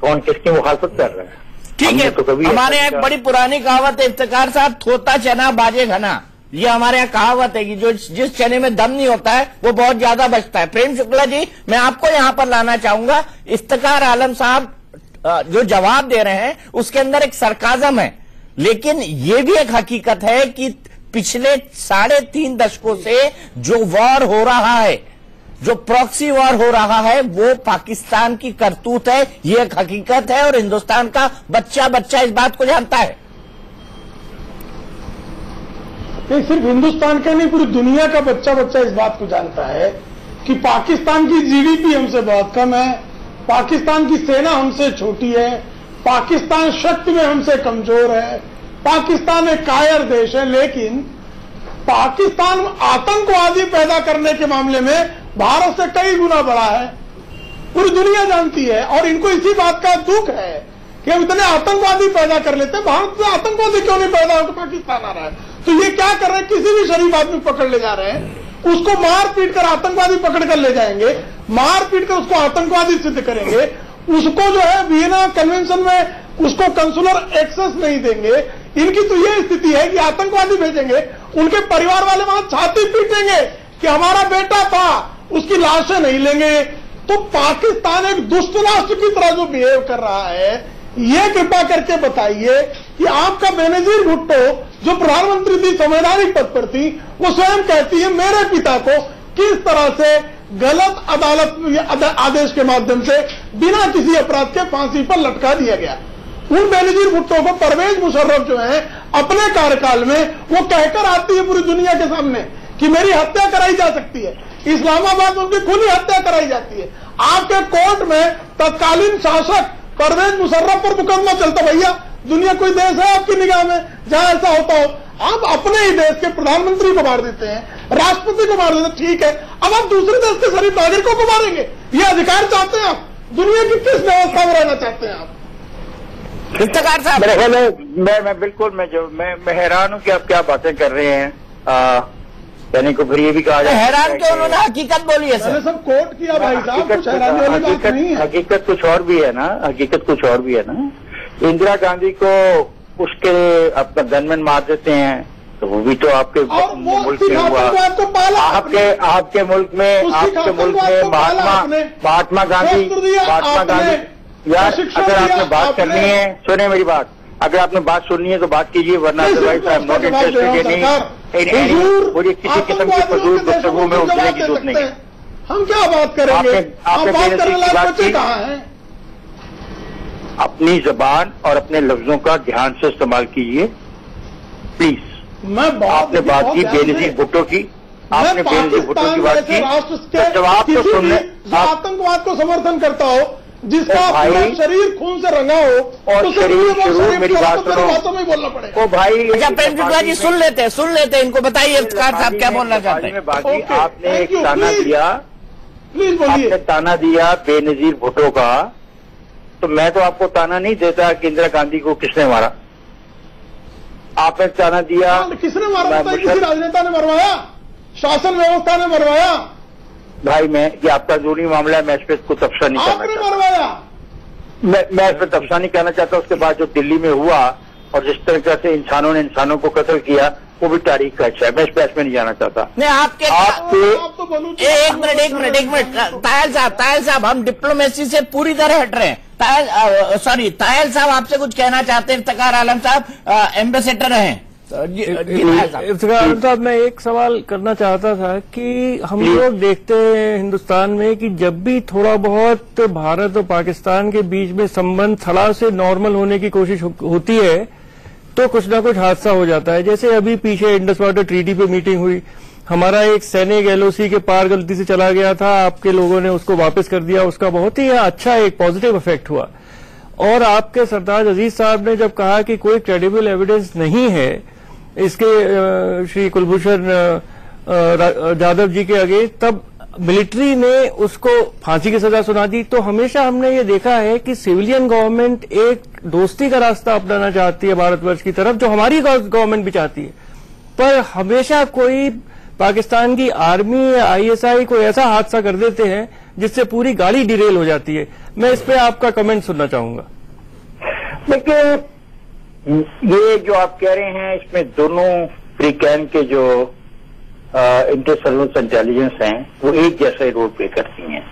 कौन किसकी मुखालफत कर रहा है। ठीक है, तो हमारे यहाँ एक बड़ी पुरानी कहावत है इफ्तिकार साहब, थोता चना बाजे घना। ये हमारे यहाँ कहावत है कि जो जिस चने में दम नहीं होता है वो बहुत ज्यादा बचता है। प्रेम शुक्ला जी, मैं आपको यहाँ पर लाना चाहूंगा। इफ्तिकार आलम साहब जो जवाब दे रहे हैं उसके अंदर एक सरकाजम है, लेकिन ये भी एक हकीकत है कि पिछले 3.5 दशकों से जो वॉर हो रहा है, जो प्रॉक्सी वॉर हो रहा है, वो पाकिस्तान की करतूत है। ये एक हकीकत है और हिंदुस्तान का बच्चा बच्चा इस बात को जानता है। नहीं, सिर्फ हिंदुस्तान का नहीं, पूरी दुनिया का बच्चा बच्चा इस बात को जानता है कि पाकिस्तान की जीडीपी हमसे बहुत कम है, पाकिस्तान की सेना हमसे छोटी है, पाकिस्तान शक्ति में हमसे कमजोर है, पाकिस्तान एक कायर देश है, लेकिन पाकिस्तान आतंकवादी पैदा करने के मामले में भारत से कई गुना बड़ा है। पूरी दुनिया जानती है और इनको इसी बात का दुख है कि हम इतने आतंकवादी पैदा कर लेते हैं, भारत में आतंकवादी क्यों नहीं पैदा होकर पाकिस्तान आ रहा है। तो ये क्या कर रहे हैं, किसी भी शरीफ आदमी पकड़ ले जा रहे हैं, उसको मार पीट कर आतंकवादी पकड़ कर ले जाएंगे, मार पीट कर उसको आतंकवादी सिद्ध करेंगे, उसको जो है वियना कन्वेंशन में उसको कंसुलर एक्सेस नहीं देंगे। इनकी तो ये स्थिति है कि आतंकवादी भेजेंगे, उनके परिवार वाले वहां छाती पीटेंगे कि हमारा बेटा था, उसकी लाशें नहीं लेंगे। तो पाकिस्तान एक दुष्ट राष्ट्र की तरह जो बिहेव कर रहा है, ये कृपा करके बताइए कि आपका बेनजीर भुट्टो जो प्रधानमंत्री थी, संवैधानिक पद पर थी, वो स्वयं कहती है मेरे पिता को किस तरह से गलत अदालत आदेश के माध्यम से बिना किसी अपराध के फांसी पर लटका दिया गया। उन बेनजीर भुट्टो को परवेज मुशर्रफ जो है अपने कार्यकाल में वो कहकर आती है पूरी दुनिया के सामने कि मेरी हत्या कराई जा सकती है, इस्लामाबाद में उनकी खुली हत्या कराई जाती है। आपके कोर्ट में तत्कालीन शासक परवेज मुशर्रफ पर मुकदमा चलता। भैया, दुनिया कोई देश है आपकी निगाह में जहां ऐसा होता हो? आप अपने ही देश के प्रधानमंत्री को मार देते हैं, राष्ट्रपति को मार देते हैं, ठीक है, अब आप दूसरे देश के शरीफ नागरिकों को मारेंगे। ये अधिकार चाहते हैं आप? दुनिया की किस व्यवस्था में रहना चाहते हैं आप? इफ्तिकार साहब, मेरे ख्याल है मैं बिल्कुल मैं हैरान हूं कि आप क्या बातें कर रहे हैं। यानी को फिर ये भी कहा जाए हैरान क्यों? उन्होंने हकीकत बोली है सर। सब कोर्ट किया भाई साहब, कुछ हैरानी वाली बात नहीं है। हकीकत कुछ और भी है ना, हकीकत कुछ और भी है ना। इंदिरा गांधी को उसके अपना गनमैन मार देते हैं, तो वो भी तो आपके मुल्क में हुआ। आपके मुल्क में महात्मा गांधी यार, अगर आपने बात करनी है, सुने मेरी बात, अगर आपने बात सुननी है तो बात कीजिए, वरना otherwise I am not interested in मुझे किसी किस्म की फजूल गुफ्तगू में उतरने की जरूरत नहीं है। हम क्या बात करेंगे? आपने बेनजीर की बात की, अपनी जबान और अपने लफ्जों का ध्यान से इस्तेमाल कीजिए प्लीज। आपने बात की बेनजीर भुट्टो की, आपने बेनजीर भुट्टो की बात की, तो जवाब तो सुनने। आतंकवाद को समर्थन करता हो, जिसका शरीर खून से रंगा हो, और तो शरीर मेरी बात सुनो में बोलना पड़ेगा। ओ भाई, अच्छा प्रेम शुक्ला जी सुन लेते हैं, इनको बताइए इफ्तिकार साहब क्या बोलना चाहते हैं। आपने एक ताना दिया, आपने ताना दिया बेनजीर भुट्टो का, तो मैं तो आपको ताना नहीं देता कि इंदिरा गांधी को किसने मारा। आपने चाना दिया। किसने मारा? किसी राजनेता ने मरवाया? शासन व्यवस्था ने मरवाया? भाई मैं ये आपका जरूरी मामला है, मैं इस पर को तफसील नहीं करना चाहता। मरवाया? मैं इस पर तफसील नहीं करना चाहता। उसके बाद जो दिल्ली में हुआ और जिस तरीके से इंसानों ने इंसानों को कत्ल किया वो भी तारीख का अच्छा है। मैं इस बहस में नहीं जाना चाहता। नहीं आपके एक मिनट तायल साहब हम डिप्लोमेसी से पूरी तरह हट रहे हैं। तायल साहब आपसे कुछ कहना चाहते हैं? इफ्तिखार आलम साहब एम्बेसडर हैं। इफ्तिखार आलम साहब, मैं एक सवाल करना चाहता था कि हम लोग देखते हैं हिंदुस्तान में कि जब भी थोड़ा बहुत भारत और पाकिस्तान के बीच में संबंध थोड़ा से नॉर्मल होने की कोशिश होती है तो कुछ ना कुछ हादसा हो जाता है। जैसे अभी पीछे इंडस वाटर ट्रीटी पे मीटिंग हुई, हमारा एक सैनिक एलओसी के पार गलती से चला गया था, आपके लोगों ने उसको वापस कर दिया, उसका बहुत ही अच्छा एक पॉजिटिव इफेक्ट हुआ। और आपके सरताज अजीज साहब ने जब कहा कि कोई क्रेडिबल एविडेंस नहीं है इसके श्री कुलभूषण जाधव जी के अगेंस्ट, तब मिलिट्री ने उसको फांसी की सजा सुना दी। तो हमेशा हमने ये देखा है कि सिविलियन गवर्नमेंट एक दोस्ती का रास्ता अपनाना चाहती है भारतवर्ष की तरफ, जो हमारी गवर्नमेंट भी चाहती है, पर हमेशा कोई पाकिस्तान की आर्मी या आईएसआई कोई ऐसा हादसा कर देते हैं जिससे पूरी गाड़ी डिरेल हो जाती है। मैं इस पे आपका कमेंट सुनना चाहूंगा। देखिए, ये जो आप कह रहे हैं इसमें दोनों प्री कैन के जो इंटर सर्विस इंटेलिजेंस हैं वो एक जैसा ही रोल प्ले करती हैं।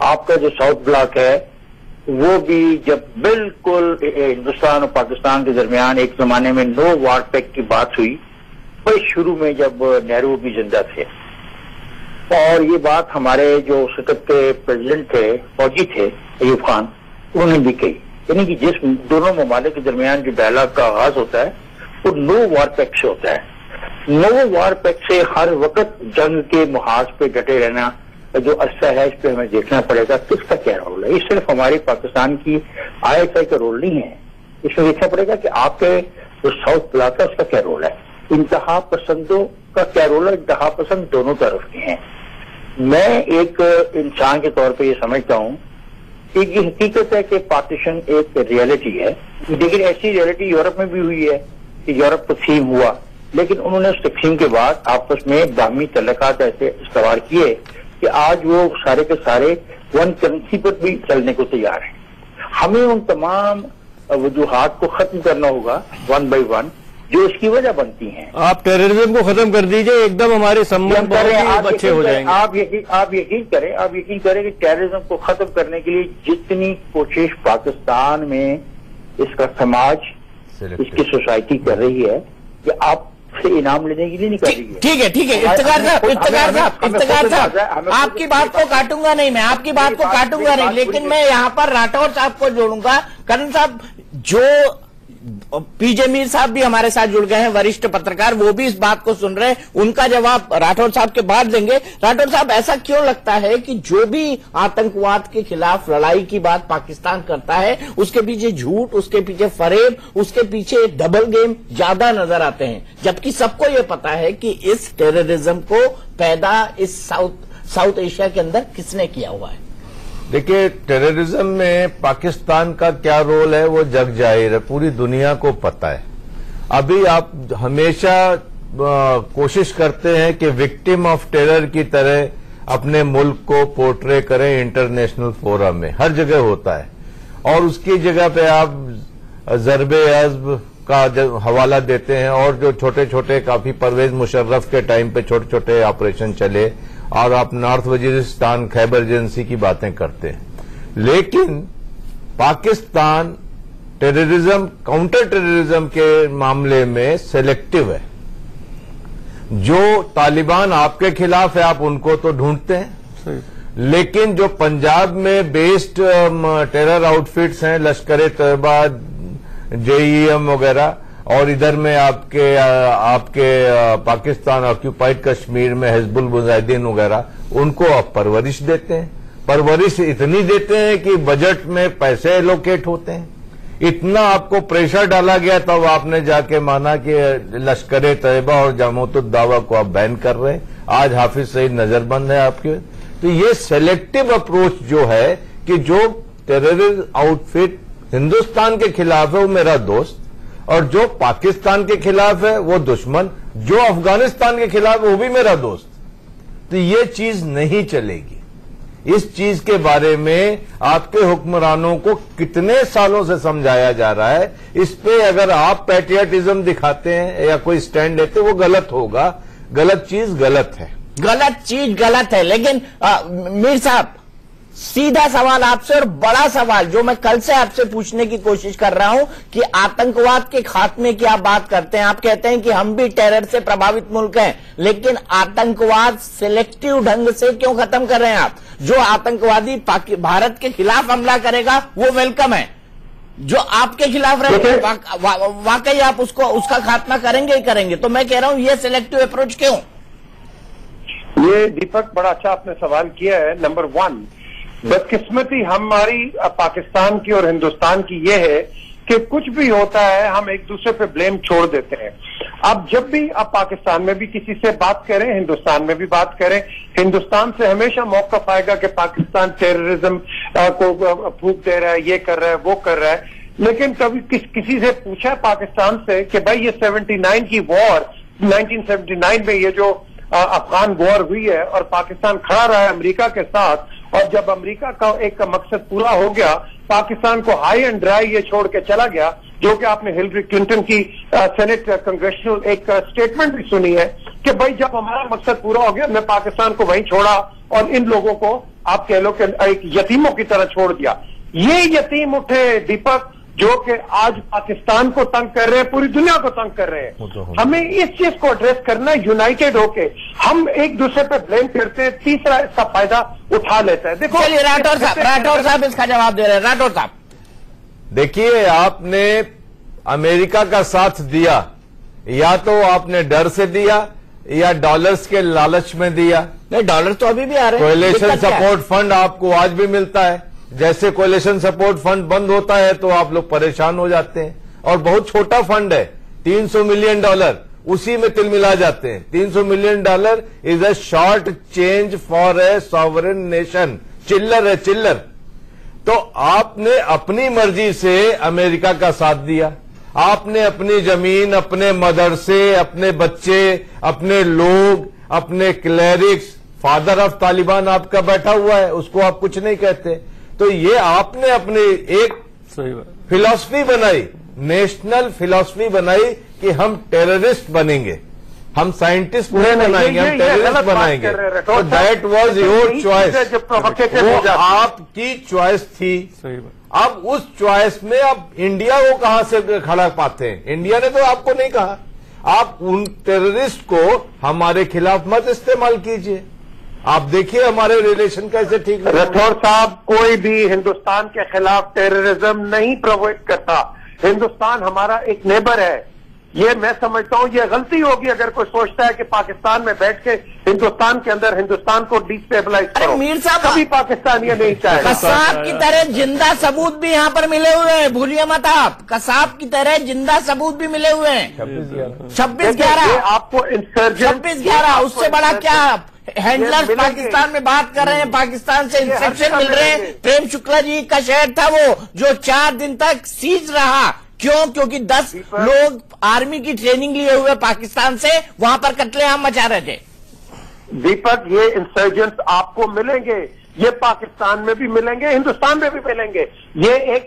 आपका जो साउथ ब्लॉक है वो भी जब बिल्कुल हिंदुस्तान और पाकिस्तान के दरमियान एक जमाने में नो वार पैक्ट की बात हुई, वही शुरू में जब नेहरू भी जिंदा थे, और ये बात हमारे जो उस वक्त के प्रेसिडेंट थे, फौजी थे अयूब खान, उन्होंने भी कही, यानी कि जिस दोनों ममालिक के दरमियान जो डायलॉग का आगाज होता है वो नो वार पैक्ट से होता है। नो वार पैक्ट से हर वक्त जंग के मुहाज पे डटे रहना जो अरसा है, इस पे हमें देखना पड़ेगा किसका क्या रोल है। ये सिर्फ हमारी पाकिस्तान की आईएसआई का रोल नहीं है, इसमें देखना पड़ेगा कि आपके जो साउथ ब्लॉक है उसका क्या रोल है, इंतहा पसंदों का क्या रोल है। इंतहा पसंद दोनों तरफ के हैं। मैं एक इंसान के तौर पर यह समझता हूं कि ये हकीकत है कि पार्टीशन एक रियलिटी है, लेकिन ऐसी रियलिटी यूरोप में भी हुई है कि यूरोप तकसीम हुआ, लेकिन उन्होंने उस तकसीम के बाद आपस में बाहमी तल्लुकात ऐसे इस्तेमाल किए कि आज वो सारे के सारे वन करेंसी पर भी चलने को तैयार हैं। हमें उन तमाम वजूहात को खत्म करना होगा वन बाई वन जो इसकी वजह बनती हैं। आप टेररिज्म को खत्म कर दीजिए, एकदम हमारे संबंध अच्छे हो जाएंगे। आप यकीन करें कि टेररिज्म को खत्म करने के लिए जितनी कोशिश पाकिस्तान में इसका समाज, इसकी सोसाइटी कर रही है, कि आप से इनाम लेने के लिए नहीं कर रही है। ठीक है इफ्तिखार साहब आपकी बात को काटूंगा नहीं, मैं आपकी बात को काटूंगा नहीं, लेकिन मैं यहाँ पर राठौर साहब को जोड़ूंगा। करण साहब, जो पीजे मीर साहब भी हमारे साथ जुड़ गए हैं, वरिष्ठ पत्रकार, वो भी इस बात को सुन रहे हैं, उनका जवाब राठौर साहब के बाद देंगे। राठौर साहब, ऐसा क्यों लगता है कि जो भी आतंकवाद के खिलाफ लड़ाई की बात पाकिस्तान करता है उसके पीछे झूठ, उसके पीछे फरेब, उसके पीछे डबल गेम ज्यादा नजर आते हैं, जबकि सबको ये पता है कि इस टेररिज्म को पैदा इस साउथ एशिया के अंदर किसने किया हुआ है? देखिए, टेररिज्म में पाकिस्तान का क्या रोल है वो जग जाहिर है, पूरी दुनिया को पता है। अभी आप हमेशा कोशिश करते हैं कि विक्टिम ऑफ टेरर की तरह अपने मुल्क को पोर्ट्रे करें इंटरनेशनल फोरम में, हर जगह होता है, और उसकी जगह पे आप ज़रबे अज़्ब का हवाला देते हैं, और जो छोटे छोटे काफी परवेज मुशर्रफ के टाइम पे छोटे छोटे ऑपरेशन चले, और आप नॉर्थ वजीरिस्तान खैबर एजेंसी की बातें करते हैं। लेकिन पाकिस्तान टेररिज्म, काउंटर टेररिज्म के मामले में सेलेक्टिव है। जो तालिबान आपके खिलाफ है आप उनको तो ढूंढते हैं, लेकिन जो पंजाब में बेस्ड टेरर आउटफिट्स हैं, लश्कर तैयबा, जेईएम वगैरह, और इधर में आपके पाकिस्तान ऑक्यूपाइड कश्मीर में हिजबुल मुजाहिदीन वगैरह, उनको आप परवरिश देते हैं। परवरिश इतनी देते हैं कि बजट में पैसे एलोकेट होते हैं, इतना आपको प्रेशर डाला गया, तब आपने जाके माना कि लश्कर तैयबा और जमातुद दावा को आप बैन कर रहे हैं। आज हाफिज सईद नजरबंद है आपके। तो ये सेलेक्टिव अप्रोच जो है कि जो टेररिस्ट आउटफिट हिंदुस्तान के खिलाफ है वो मेरा दोस्त, और जो पाकिस्तान के खिलाफ है वो दुश्मन, जो अफगानिस्तान के खिलाफ है वो भी मेरा दोस्त। तो ये चीज नहीं चलेगी। इस चीज के बारे में आपके हुक्मरानों को कितने सालों से समझाया जा रहा है। इस पे अगर आप पैट्रियटिज्म दिखाते हैं या कोई स्टैंड लेते वो गलत होगा। गलत चीज गलत है, गलत चीज गलत है। लेकिन मीर साहब, सीधा सवाल आपसे और बड़ा सवाल जो मैं कल से आपसे पूछने की कोशिश कर रहा हूं कि आतंकवाद के खात्मे की आप बात करते हैं, आप कहते हैं कि हम भी टेरर से प्रभावित मुल्क हैं, लेकिन आतंकवाद सिलेक्टिव ढंग से क्यों खत्म कर रहे हैं आप? जो आतंकवादी भारत के खिलाफ हमला करेगा वो वेलकम है, जो आपके खिलाफ रहेगा वाकई आप उसका खात्मा करेंगे ही करेंगे। तो मैं कह रहा हूं ये सिलेक्टिव अप्रोच क्यों? ये दीपक बड़ा अच्छा आपने सवाल किया है। नंबर 1, बदकिस्मती हमारी पाकिस्तान की और हिंदुस्तान की ये है कि कुछ भी होता है हम एक दूसरे पे ब्लेम छोड़ देते हैं। अब जब भी आप पाकिस्तान में भी किसी से बात करें, हिंदुस्तान में भी बात करें, हिंदुस्तान से हमेशा मौकफ आएगा कि पाकिस्तान टेररिज्म को फूंक दे रहा है, ये कर रहा है, वो कर रहा है। लेकिन कभी किसी से पूछा पाकिस्तान से कि भाई ये 79 की वॉर, 1979 में ये जो अफगान वॉर हुई है और पाकिस्तान खड़ा रहा है अमेरिका के साथ, और जब अमेरिका का एक मकसद पूरा हो गया, पाकिस्तान को हाई एंड ड्राई ये छोड़ के चला गया, जो कि आपने हिलरी क्लिंटन की सेनेट कांग्रेशनल एक स्टेटमेंट भी सुनी है कि भाई जब हमारा मकसद पूरा हो गया, मैं पाकिस्तान को वहीं छोड़ा और इन लोगों को आप कह लो कि एक यतीमों की तरह छोड़ दिया। ये यतीम उठे दीपक, जो कि आज पाकिस्तान को तंग कर रहे हैं, पूरी दुनिया को तंग कर रहे हैं। हमें इस चीज को एड्रेस करना है यूनाइटेड होके। हम एक दूसरे पे ब्लेम करते हैं, तीसरा इसका फायदा उठा लेता है। देखो, चलिए राठौर साहब इसका जवाब दे रहे हैं। राठौर साहब, देखिए, आपने अमेरिका का साथ दिया, या तो आपने डर से दिया या डॉलर्स के लालच में दिया। नहीं, डॉलर तो अभी भी आ रहे हैं। कोएलिशन सपोर्ट फंड आपको आज भी मिलता है। जैसे कोएलिशन सपोर्ट फंड बंद होता है तो आप लोग परेशान हो जाते हैं, और बहुत छोटा फंड है, $300 मिलियन, उसी में तिलमिला जाते हैं। $300 million is a short change for a sovereign nation. चिल्लर है, चिल्लर। तो आपने अपनी मर्जी से अमेरिका का साथ दिया, आपने अपनी जमीन, अपने मदरसे, अपने बच्चे, अपने लोग, अपने क्लेरिक्स, फादर ऑफ तालिबान आपका बैठा हुआ है, उसको आप कुछ नहीं कहते। तो ये आपने अपनी एक फिलॉसफी बनाई, नेशनल फिलॉसफी बनाई कि हम टेररिस्ट बनेंगे, हम साइंटिस्ट नहीं बनाएंगे, हम टेररिस्ट बनाएंगे। तो दैट वाज योर चॉइस, वो आपकी चॉइस थी। अब उस चॉइस में अब इंडिया को कहां से खड़ा पाते हैं? इंडिया ने तो आपको नहीं कहा, आप उन टेररिस्ट को हमारे खिलाफ मत इस्तेमाल कीजिए। आप देखिए हमारे रिलेशन कैसे ठीक है। राठौर साहब, कोई भी हिंदुस्तान के खिलाफ टेररिज्म नहीं प्रोवोक करता। हिंदुस्तान हमारा एक नेबर है। ये मैं समझता हूं ये गलती होगी अगर कोई सोचता है कि पाकिस्तान में बैठ के हिंदुस्तान के अंदर हिंदुस्तान को डिस्टेबलाइज करो। मीर साहब, कभी पाकिस्तान ये नहीं चाहेगा। कसाब की तरह जिंदा सबूत भी यहाँ पर मिले हुए हैं, भूलिए मत आप। कसाब की तरह जिंदा सबूत भी मिले हुए हैं। 26/11 आपको इंसर्जेंट 26/11 उससे बड़ा क्या? हैंडलर्स पाकिस्तान में बात कर रहे हैं, पाकिस्तान से इंस्ट्रक्शन मिल रहे हैं। प्रेम शुक्ला जी का शहर था वो, जो 4 दिन तक सीज रहा। क्यों? क्योंकि 10 लोग आर्मी की ट्रेनिंग लिए हुए पाकिस्तान से वहां पर कत्लेआम मचा रहे थे। दीपक, ये इंसर्जेंट्स आपको मिलेंगे, ये पाकिस्तान में भी मिलेंगे, हिंदुस्तान में भी मिलेंगे। ये एक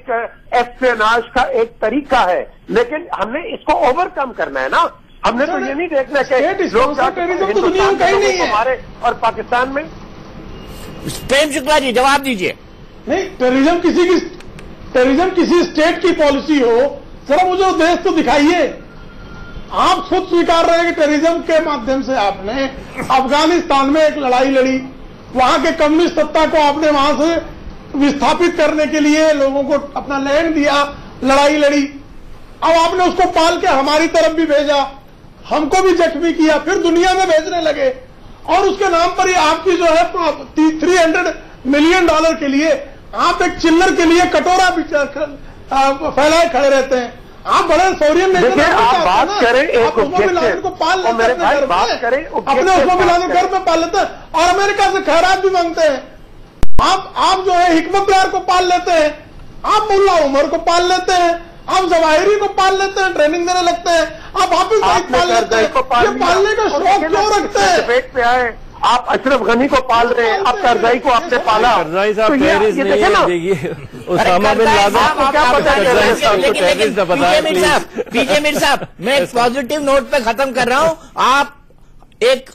एस्पियोनाज का एक तरीका है, लेकिन हमने इसको ओवरकम करना है ना। हमने तो ये नहीं देखना चाहिए हमारे और पाकिस्तान में। प्रेम शुक्ला जी जवाब दीजिए। नहीं, टेररिज्म किसी स्टेट की पॉलिसी हो, जरा मुझे देश तो दिखाइए। आप खुद स्वीकार रहे हैं कि टेररिज्म के माध्यम से आपने अफगानिस्तान में एक लड़ाई लड़ी, वहां के कम्युनिस्ट सत्ता को आपने वहां से विस्थापित करने के लिए लोगों को अपना लैंड दिया, लड़ाई लड़ी। अब आपने उसको पाल के हमारी तरफ भी भेजा, हमको भी जख्मी किया, फिर दुनिया में भेजने लगे, और उसके नाम पर ही आपकी जो है $300 मिलियन के लिए आप एक चिल्लर के लिए कटोरा फैलाए खड़े रहते हैं। आप बड़े सौरियन नेता, आप बात करें एक ऑब्जेक्टिव को पाल लेते हैं, अपने उसको भी लाने घर में पाल लेते हैं, और अमेरिका से खैरात भी मांगते हैं। आप जो है हिकमत यार को पाल लेते हैं, आप मुल्ला उमर को पाल लेते हैं, आप जवाहिरी को पाल लेते हैं, ट्रेनिंग देने लगते हैं, आप हाफिज सईद पाल लेते हैं, ये पालने का शौक क्यों रखते हैं? डिबेट पे आए, आप अशरफ गनी को पाल रहे हैं, आप करजाई को आपने पाला। करजाई साहब टेररिस्ट नहीं है, देखिए उसामा बिन लादेन क्या पता पीजे मीर साहब, मैं एक पॉजिटिव नोट पे खत्म कर रहा हूं। आप एक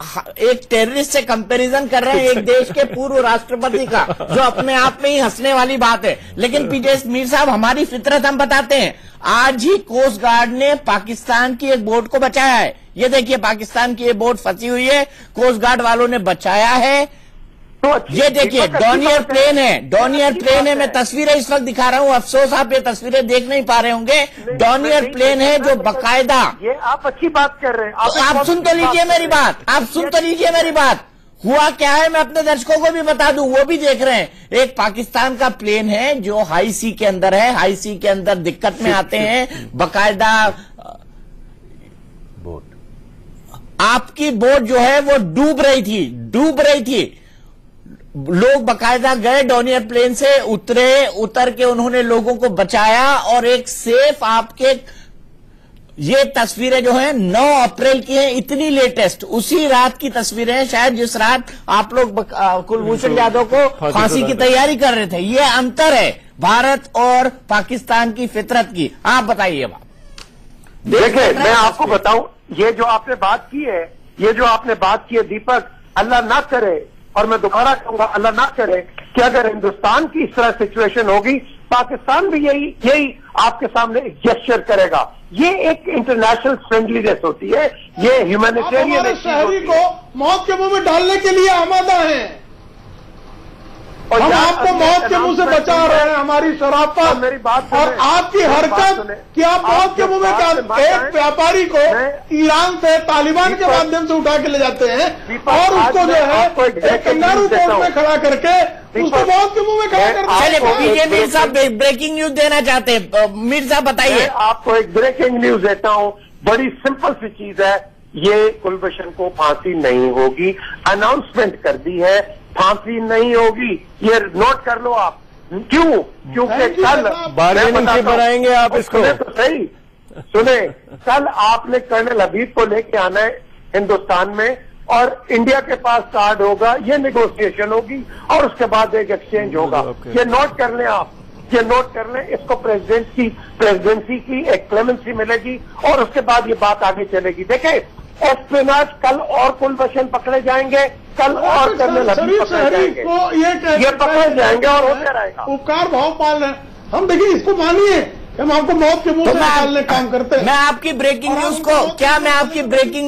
टेररिस्ट से कंपैरिजन कर रहे हैं एक देश के पूर्व राष्ट्रपति का, जो अपने आप में ही हंसने वाली बात है। लेकिन पीजे मीर साहब, हमारी फितरत हम बताते हैं। आज ही कोस्ट गार्ड ने पाकिस्तान की एक बोट को बचाया है। ये देखिए, पाकिस्तान की ये बोट फंसी हुई है, कोस्ट गार्ड वालों ने बचाया है। ये देखिए, डॉनियर प्लेन है, डॉनियर प्लेन है। मैं तस्वीरें इस वक्त दिखा रहा हूँ, अफसोस आप ये तस्वीरें देख नहीं पा रहे होंगे। डॉनियर प्लेन है जो बकायदा, ये आप अच्छी बात कर रहे हैं। आप सुन तो लीजिए मेरी बात, आप सुन तो लीजिए मेरी बात। हुआ क्या है, मैं अपने दर्शकों को भी बता दूं, वो भी देख रहे हैं। एक पाकिस्तान का प्लेन है जो हाई सी के अंदर है, हाई सी के अंदर दिक्कत में आते हैं, बकायदा आपकी बोट जो है वो डूब रही थी। लोग बकायदा गए, डॉनियर प्लेन से उतर के उन्होंने लोगों को बचाया और एक सेफ आपके, ये तस्वीरें जो हैं 9 अप्रैल की हैं, इतनी लेटेस्ट, उसी रात की तस्वीरें हैं शायद जिस रात आप लोग कुलभूषण जाधव को फांसी की तैयारी कर रहे थे। ये अंतर है भारत और पाकिस्तान की फितरत की। आप बताइए बात। देखिए, मैं आपको बताऊं, ये जो आपने बात की है, दीपक, अल्लाह ना करे, और मैं दोबारा कहूंगा, अल्लाह ना करे कि अगर हिंदुस्तान की इस तरह सिचुएशन होगी, पाकिस्तान भी यही आपके सामने एक जेस्चर करेगा। ये एक इंटरनेशनल फ्रेंडलीनेस होती है, ये ह्यूमैनिटेरियन शहरी को मौत के मुंह में डालने के लिए आमादा हैं। और हम आपको मौत के मुंह से बचा रहे हैं, हमारी शराफत मेरी बात और आपकी हरकत कि आप मौत के मुंह में एक व्यापारी को ईरान से तालिबान के माध्यम से उठा के ले जाते हैं और उसको जो है एक कंगारू कोर्ट में खड़ा करके उसको मौत के मुंह में खड़ा करते। मीर साहब ब्रेकिंग न्यूज देना चाहते हैं, मीर साहब बताइए। आपको एक ब्रेकिंग न्यूज देता हूं, बड़ी सिंपल सी चीज है, ये कुलभूषण को फांसी नहीं होगी, अनाउंसमेंट कर दी है, फांसी नहीं होगी, ये नोट कर लो आप। क्यों? क्योंकि कल बार्गेनिंग से बढ़ाएंगे आप इसको। तो सही सुने, कल आपने कर्नल हबीब को लेके आना है हिंदुस्तान में, और इंडिया के पास कार्ड होगा, ये निगोशिएशन होगी और उसके बाद एक एक्सचेंज होगा। ये नोट कर लें आप, ये नोट कर लें। इसको प्रेसिडेंसी की एक क्लेमेंसी मिलेगी और उसके बाद ये बात आगे चलेगी। देखें, एस्पिनाज कल और कुलभूषण पकड़े जाएंगे, कल और कर्नल हबीब पकड़े जाएंगे, ये पकड़े जाएंगे और होते रहेगा। उपकार भाव पाल रहे हैं हम। देखिए, इसको मानिए, हम आपको मौत के मुंह से निकालने काम करते हैं। मैं आपकी ब्रेकिंग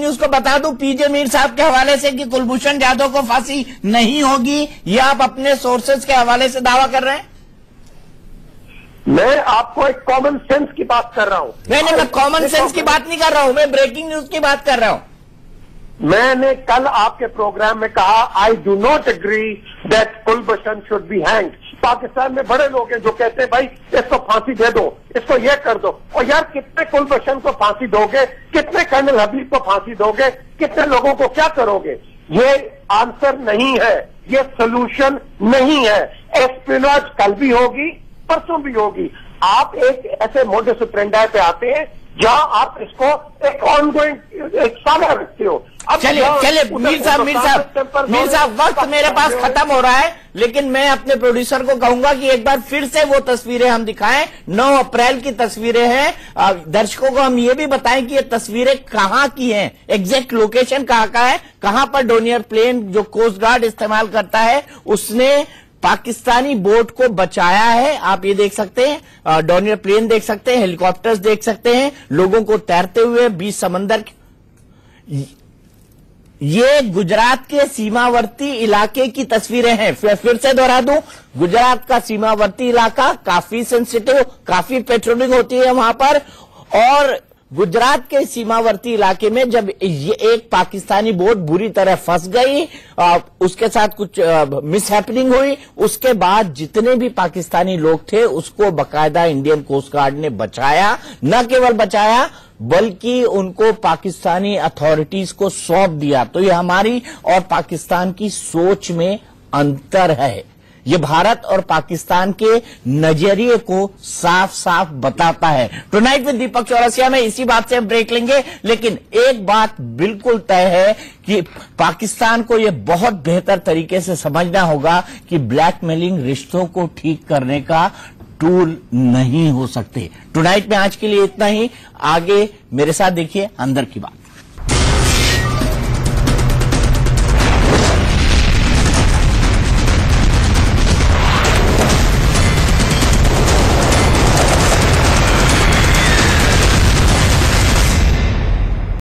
न्यूज को बता दूं पीजे मीर साहब के हवाले से कि कुलभूषण जाधव को फांसी नहीं होगी, ये आप अपने सोर्सेज के हवाले से दावा कर रहे हैं? मैं आपको एक कॉमन सेंस की बात कर रहा हूं। नहीं, मैं कॉमन सेंस की बात नहीं कर रहा हूं, मैं ब्रेकिंग न्यूज की बात कर रहा हूं। मैंने कल आपके प्रोग्राम में कहा, I do not agree that Kulbhushan should be hanged. Pakistan में बड़े लोग हैं जो कहते हैं, भाई इसको फांसी दे दो, इसको ये कर दो। और यार, कितने कुलभूषण को फांसी दोगे, कितने कर्नल हबीब को फांसी दोगे, कितने लोगों को क्या करोगे? ये आंसर नहीं है, ये सोल्यूशन नहीं है। एस्पिनाज कल भी होगी, परसों भी होगी। आप एक ऐसे मोडस ऑपरेंडी पे आते हैं जहां आप इसको एक ऑनगोइंग एक साझा रखते हो। अब चलिए मीर साहब, वक्त मेरे पास खत्म हो रहा है, लेकिन मैं अपने प्रोड्यूसर को कहूंगा कि एक बार फिर से वो तस्वीरें हम दिखाएं। 9 अप्रैल की तस्वीरें हैं, दर्शकों को हम ये भी बताएं कि ये तस्वीरें कहां की हैं, एग्जैक्ट लोकेशन कहां का है, कहां पर डॉनियर प्लेन जो कोस्ट गार्ड इस्तेमाल करता है उसने पाकिस्तानी बोट को बचाया है। आप ये देख सकते हैं, डॉनियर प्लेन देख सकते हैं, हेलीकॉप्टर्स देख सकते हैं, लोगों को तैरते हुए बीच समंदर। ये गुजरात के सीमावर्ती इलाके की तस्वीरें हैं। फिर से दोहरा दूं, गुजरात का सीमावर्ती इलाका काफी सेंसिटिव, काफी पेट्रोलिंग होती है वहां पर। और गुजरात के सीमावर्ती इलाके में जब ये एक पाकिस्तानी बोट बुरी तरह फंस गई, उसके साथ कुछ मिसहैपनिंग हुई, उसके बाद जितने भी पाकिस्तानी लोग थे उसको बकायदा इंडियन कोस्ट गार्ड ने बचाया। न केवल बचाया बल्कि उनको पाकिस्तानी अथॉरिटीज को सौंप दिया। तो ये हमारी और पाकिस्तान की सोच में अंतर है। ये भारत और पाकिस्तान के नजरिए को साफ साफ बताता है। टुनाइट विद दीपक चौरसिया में इसी बात से ब्रेक लेंगे, लेकिन एक बात बिल्कुल तय है कि पाकिस्तान को यह बहुत बेहतर तरीके से समझना होगा कि ब्लैकमेलिंग रिश्तों को ठीक करने का टूल नहीं हो सकते। टुनाइट में आज के लिए इतना ही। आगे मेरे साथ देखिए अंदर की बात।